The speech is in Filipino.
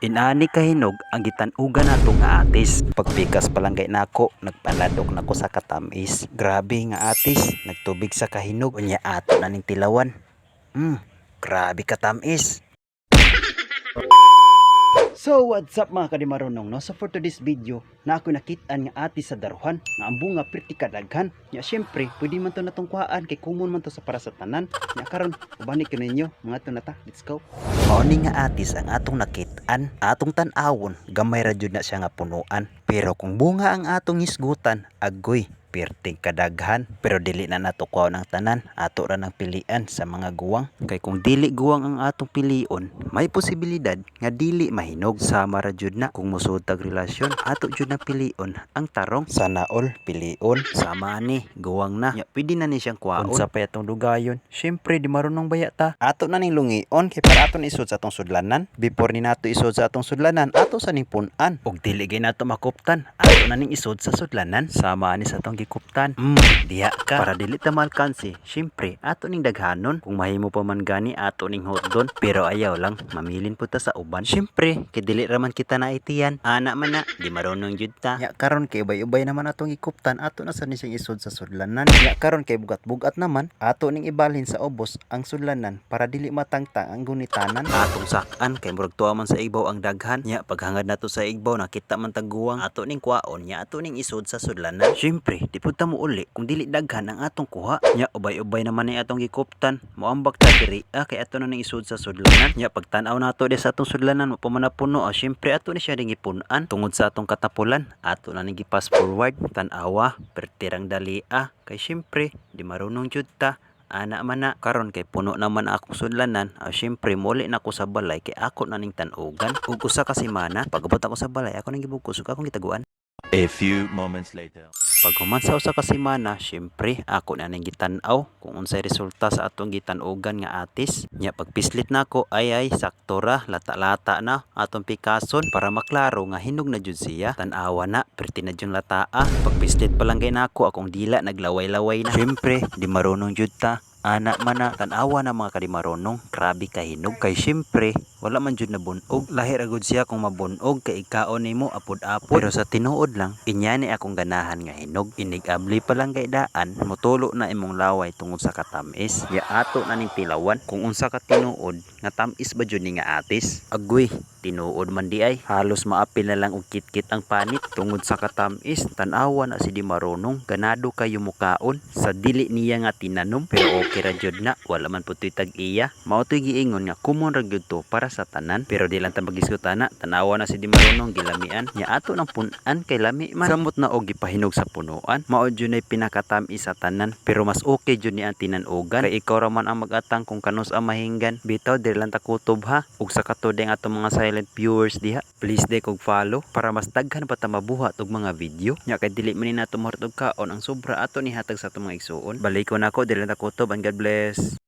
Inaani kahinog ang gitan-ugan nato nga atis. Pagpikas pa lang kay nako, nagpaladok nako sa katamis. Grabe nga atis, nagtubig sa kahinog. Unya ato na ning tilawan. Grabe katamis. So what's up mga kadimarunong no? So for today's video, na ako nakitaan nga atis sa daruhan nga ang bunga pretty kadaghan. Nya syempre, pwede man to natong kuhaan kay common man to sa para sa tanan. Nya karon, ubani ko ninyo mga to nata. Let's go. Mao ni nga atis ang atong nakitaan, atong tan-awon, gamay ra jud na siya nga punuan. Pero kung bunga ang atong hisgutan, agoy perting kadaghan. Pero dili na nato kuha ng tanan, ato ra nang pilian sa mga guwang. Kay kung dili guwang ang atong pilion, may posibilidad nga dili mahinog. Sama ra jud na kung musud tag relasyon, ato jud na pilion ang tarong. Sana all pilion, sama ni guwang na. Nya pwede na ni siyang kuhaon. Unsa pa atong dugayon? Syempre di marunong baya ta. Ato na ning lungion kay para aton isod sa atong sudlanan. Before ni nato isod sa atong sudlanan, ato sa ning pun-an. Og dili gay nato makuptan, ato na ning isod sa sudlanan. Sama ni sa atong gikuptan. Diha ka para dili ta malkansi. Syempre ato ning daghanon. Kung mahimo pa man gani ato ning hotdon, pero ayaw lang mamilin po ta sa uban. Syempre kay dili ra man kita naitiyan. Ana man na di marunong jud ta. Ya karon kay ubay-ubay naman atong gikuptan, ato na sa ni siyang isod sa sudlanan. Ya karon kay bugat-bugat naman, ato ning ibalhin sa ubos ang sudlanan para dili matangtang ang gunitanan. Atong sak-an kay murag tuwa man sa igbaw ang daghan. Ya paghangad nato sa igbaw nakita man taguwang, ato ning kuhaon, nya ato ning isod sa sudlanan. Syempre di pud ta mo uli kung dili daghan ang atong kuha. Nya ubay-ubay naman ni atong gikuptan, moambak ta diri kay ato na ning isod sa sudlanan. Nya pagtan-aw nato di sa atong sudlanan mo pa man napuno, syempre ato ni siya ning ipunan tungod sa atong katapulan. Ato na ning gi-pass forward, tan-awa pertirang dali kay syempre di marunong jud ta. Ana man na karon kay puno naman akong sudlanan, syempre muli na ako sa balay kay ako na ning tan-ugan. Ug usa ka semana pagabot ako sa balay, ako nang gibugkos ug akong gitaguan. A few moments later. Pag human sa usa ka semana, syempre ako na ning gitan-aw kung unsay resulta sa atong gitan-ugan nga atis. Nya pagpislit nako ay sakto ra, lata-lata na atong pikason para maklaro nga hinog na jud siya. Tan-awa na, perti na jud lataa. Pagpislit pa lang gay nako akong dila naglaway-laway na. Syempre di marunong jud ta. Ana man na tan-awa na mga kadimarunong, grabe ka hinog kay syempre wala man jud nabunog. Lahi ra gud siya kung mabunog kay ikaon nimo apod-apod. Pero sa tinuod lang, inyani akong ganahan nga hinog. Inig-abli pa lang kay daan, motulo na imong laway tungod sa katamis. Ya ato na ning tilawan kung unsa ka tinuod nga tamis ba jud ni nga atis. Agoy, tinuod man di ay halos maapil na lang og kitkit ang panit tungod sa katamis. Tan-awa na si di marunong, ganado kayo mukaon sa dili niya nga tinanom. Pero okay ra jud na, wala man pud tag iya. Mao toy giingon nga common ra gyud to para sa tanan. Pero di lang ta magisgutana, tanawa na si di marunong gilamian. Nya ato nang pun-an kay lami man. Samot na og gipahinog sa punuan. Mao jud nay pinakatamis sa tanan. Pero mas okay jud ni ang tinan-ugan. Kay ikaw ra man ang mag-atang kung kanus ang mahinggan. Bitaw dili lang ta kutob ha. Ug sa katudeng atong mga silent viewers diha, please de kog follow para mas daghan pa ta mabuhat og mga video. Nya kay dili man ni nato mahurot og kaon ang sobra ato ni hatag sa atong mga igsuon. Balikon ako dili lang ta kutob and God bless.